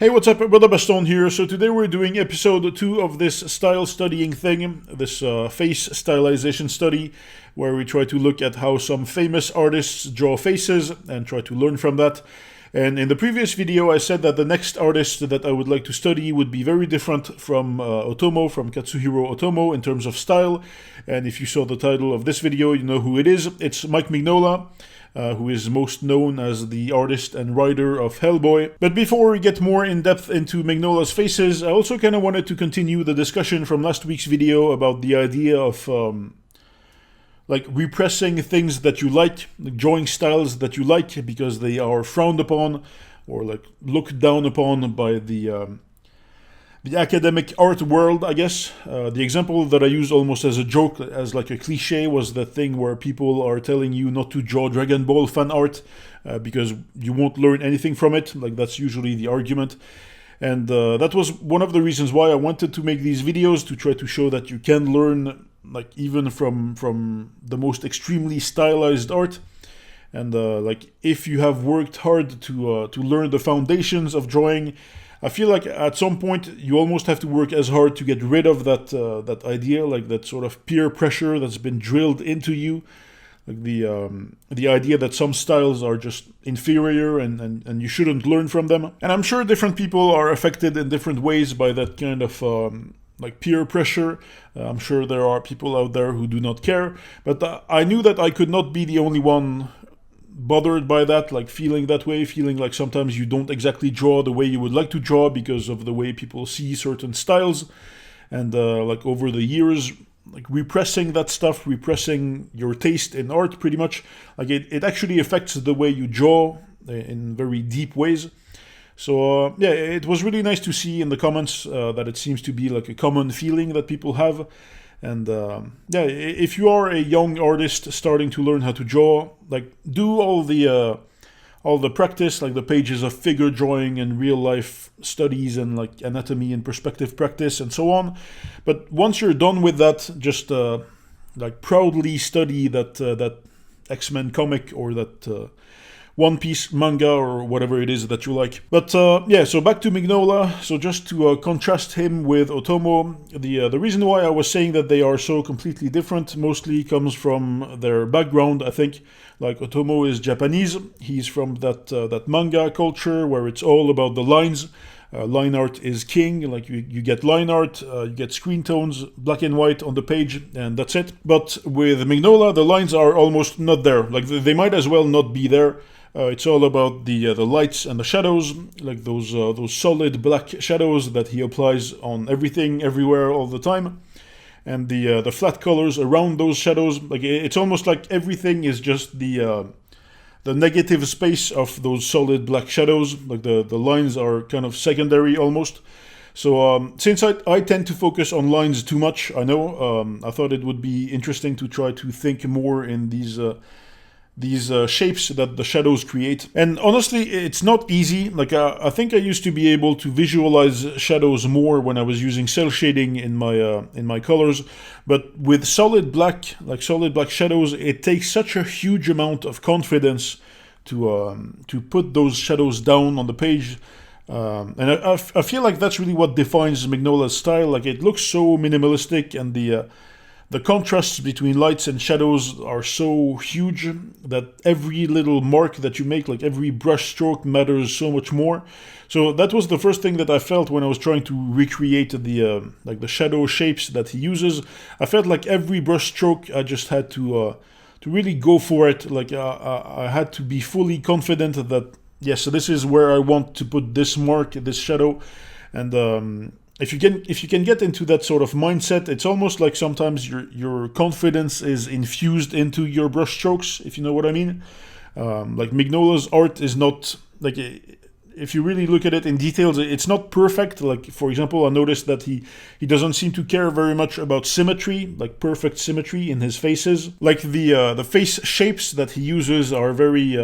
Hey, what's up? Brother Baston here. So today we're doing episode 2 of this style studying thing, this face stylization study, where we try to look at how some famous artists draw faces and try to learn from that. And in the previous video I said that the next artist that I would like to study would be very different from Otomo, from Katsuhiro Otomo in terms of style. And if you saw the title of this video, you know who it is. It's Mike Mignola. Who is most known as the artist and writer of Hellboy. But before we get more in depth into Mignola's faces, I also kind of wanted to continue the discussion from last week's video about the idea of repressing things that you like drawing styles that you like because they are frowned upon or looked down upon by the academic art world, I guess. The example that I used almost as a joke, as like a cliche, was the thing where people are telling you not to draw Dragon Ball fan art because you won't learn anything from it. Like, that's usually the argument. And that was one of the reasons why I wanted to make these videos, to try to show that you can learn, like, even from the most extremely stylized art. And if you have worked hard to learn the foundations of drawing, I feel like at some point you almost have to work as hard to get rid of that idea, like that sort of peer pressure that's been drilled into you, like the idea that some styles are just inferior and you shouldn't learn from them. And I'm sure different people are affected in different ways by that kind of peer pressure. I'm sure there are people out there who do not care, but I knew that I could not be the only one bothered by that, like feeling that way, feeling like sometimes you don't exactly draw the way you would like to draw because of the way people see certain styles. And over the years, repressing that stuff, repressing your taste in art, pretty much, it actually affects the way you draw in very deep ways. So it was really nice to see in the comments that it seems to be like a common feeling that people have. And if you are a young artist starting to learn how to draw, do all the practice, like the pages of figure drawing and real life studies and like anatomy and perspective practice and so on. But once you're done with that, just proudly study that X-Men comic or that One Piece manga or whatever it is that you like. But so back to Mignola. So just to contrast him with Otomo, the reason why I was saying that they are so completely different mostly comes from their background, I think. Like, Otomo is Japanese. He's from that manga culture where it's all about the lines. Line art is king. Like, you get line art, you get screen tones, black and white on the page, and that's it. But with Mignola, the lines are almost not there. Like, they might as well not be there. It's all about the lights and the shadows, like those solid black shadows that he applies on everything, everywhere, all the time, and the flat colors around those shadows. Like, it's almost like everything is just the negative space of those solid black shadows. Like, the lines are kind of secondary almost. So since I tend to focus on lines too much, I know, I thought it would be interesting to try to think more in these shapes that the shadows create. And honestly, it's not easy. Like, I think I used to be able to visualize shadows more when I was using cell shading in my colors, but with solid black shadows, it takes such a huge amount of confidence to put those shadows down on the page. And I feel like that's really what defines Mignola's style. Like, it looks so minimalistic, and the contrasts between lights and shadows are so huge that every little mark that you make, like every brush stroke, matters so much more. So that was the first thing that I felt when I was trying to recreate the shadow shapes that he uses. I felt like every brush stroke, I just had to really go for it. Like, I had to be fully confident that, yes, this is where I want to put this mark, this shadow. And if you can get into that sort of mindset, it's almost like sometimes your confidence is infused into your brush strokes, if you know what I mean. Like, Mignola's art is not, like, if you really look at it in details, it's not perfect. Like, for example, I noticed that he doesn't seem to care very much about symmetry, like perfect symmetry in his faces. Like, the face shapes that he uses are very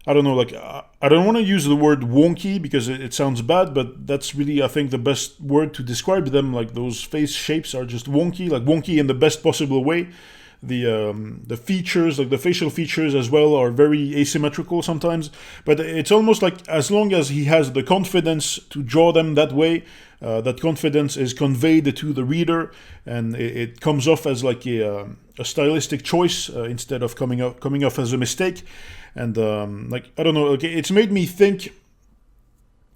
I don't know, like, I don't want to use the word wonky because it sounds bad, but that's really, I think, the best word to describe them. Like, those face shapes are just wonky, like wonky in the best possible way. the features, like the facial features as well, are very asymmetrical sometimes. But it's almost like as long as he has the confidence to draw them that way, that confidence is conveyed to the reader, and it comes off as like a stylistic choice instead of coming off as a mistake. And like, I don't know, like, it's made me think.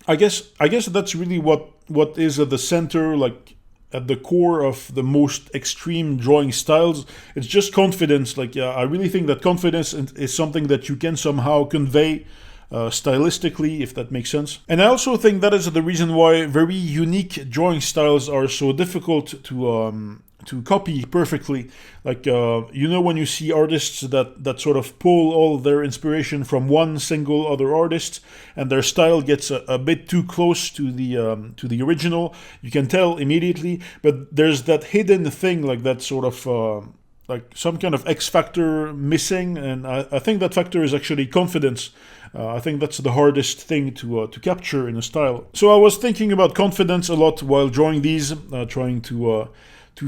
I guess that's really what is at the center, like at the core of the most extreme drawing styles. It's just confidence. Like, I really think that confidence is something that you can somehow convey stylistically, if that makes sense. And I also think that is the reason why very unique drawing styles are so difficult to copy perfectly. Like, when you see artists that sort of pull all their inspiration from one single other artist, and their style gets a bit too close to the original, you can tell immediately. But there's that hidden thing, like that sort of like some kind of X factor missing, and I think that factor is actually confidence. I think that's the hardest thing to capture in a style. So I was thinking about confidence a lot while drawing these, trying to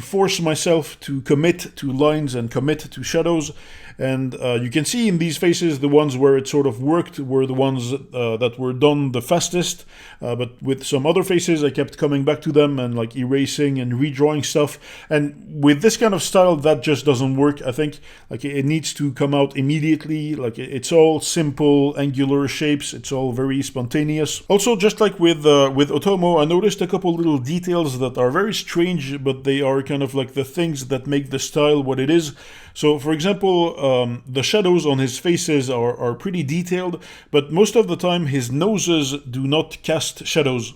force myself to commit to lines and commit to shadows. And you can see in these faces, the ones where it sort of worked were the ones that were done the fastest. But with some other faces, I kept coming back to them and like erasing and redrawing stuff. And with this kind of style, that just doesn't work, I think. Like, it needs to come out immediately. Like, it's all simple, angular shapes. It's all very spontaneous. Also, just like with Otomo, I noticed a couple little details that are very strange, but they are kind of like the things that make the style what it is. So, for example, the shadows on his faces are pretty detailed, but most of the time his noses do not cast shadows.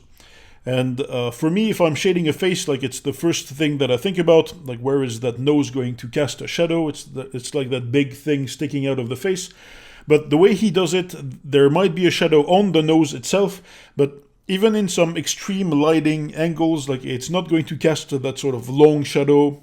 And for me, if I'm shading a face, like, it's the first thing that I think about, like, where is that nose going to cast a shadow? It's like that big thing sticking out of the face. But the way he does it, there might be a shadow on the nose itself, but even in some extreme lighting angles, like, it's not going to cast that sort of long shadow,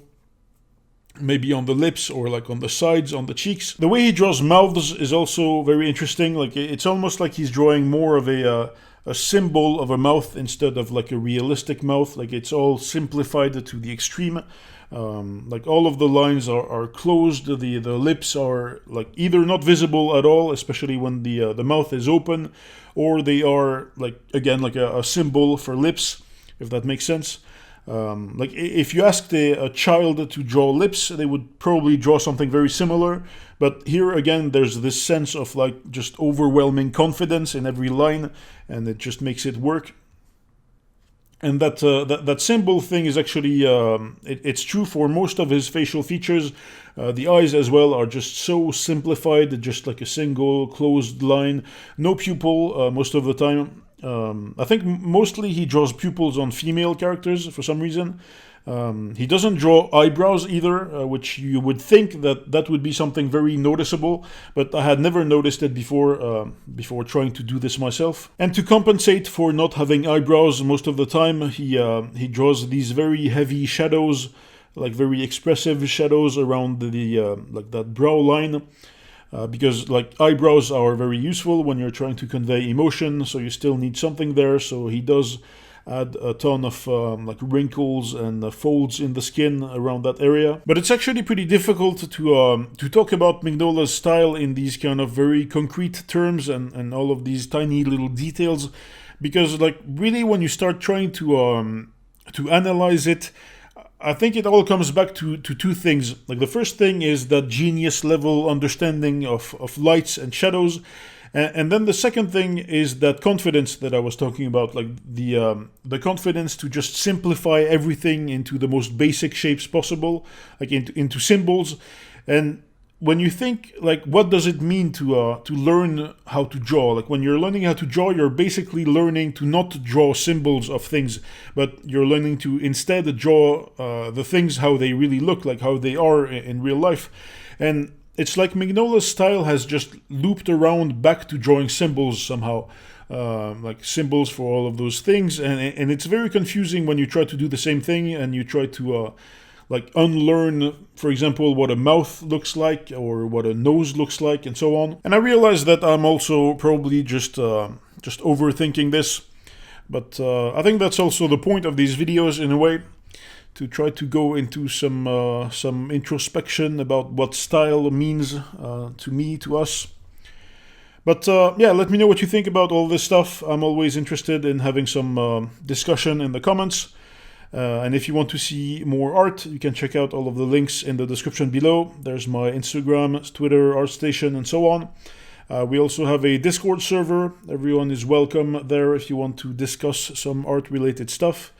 maybe on the lips or like on the sides, on the cheeks. The way he draws mouths is also very interesting. Like, it's almost like he's drawing more of a symbol of a mouth instead of like a realistic mouth. Like, it's all simplified to the extreme. Like, all of the lines are closed. The lips are like either not visible at all, especially when the mouth is open, or they are like, again, like a symbol for lips, if that makes sense. Like, if you asked a child to draw lips, they would probably draw something very similar. But here again, there's this sense of like just overwhelming confidence in every line, and it just makes it work. And that symbol thing is actually it's true for most of his facial features. The eyes as well are just so simplified, just like a single closed line, no pupil most of the time. I think mostly he draws pupils on female characters for some reason. He doesn't draw eyebrows either, which you would think that would be something very noticeable, but I had never noticed it before trying to do this myself. And to compensate for not having eyebrows most of the time, he draws these very heavy shadows, like very expressive shadows around the like that brow line. Because like eyebrows are very useful when you're trying to convey emotion, so you still need something there. So he does add a ton of like wrinkles and folds in the skin around that area. But it's actually pretty difficult to talk about Mignola's style in these kind of very concrete terms and all of these tiny little details, because like really when you start trying to analyze it, I think it all comes back to two things. Like, the first thing is that genius level understanding of lights and shadows. And then the second thing is that confidence that I was talking about, like the confidence to just simplify everything into the most basic shapes possible, like into symbols. And when you think, like, what does it mean to learn how to draw? Like, when you're learning how to draw, you're basically learning to not draw symbols of things, but you're learning to instead draw the things how they really look, like how they are in real life. And it's like Mignola's style has just looped around back to drawing symbols somehow. Like symbols for all of those things. And it's very confusing when you try to do the same thing and you try to like unlearn, for example, what a mouth looks like or what a nose looks like and so on. And I realize that I'm also probably just overthinking this, but I think that's also the point of these videos in a way. to try to go into some introspection about what style means to me, to us. But yeah, let me know what you think about all this stuff. I'm always interested in having some discussion in the comments. And if you want to see more art, you can check out all of the links in the description below. There's my Instagram, Twitter, ArtStation, and so on. We also have a Discord server. Everyone is welcome there if you want to discuss some art-related stuff.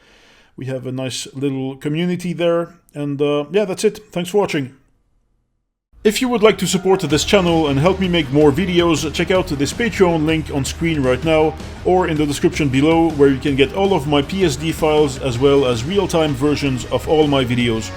We have a nice little community there. And yeah, that's it. Thanks for watching. If you would like to support this channel and help me make more videos, check out this Patreon link on screen right now, or in the description below, where you can get all of my PSD files as well as real-time versions of all my videos.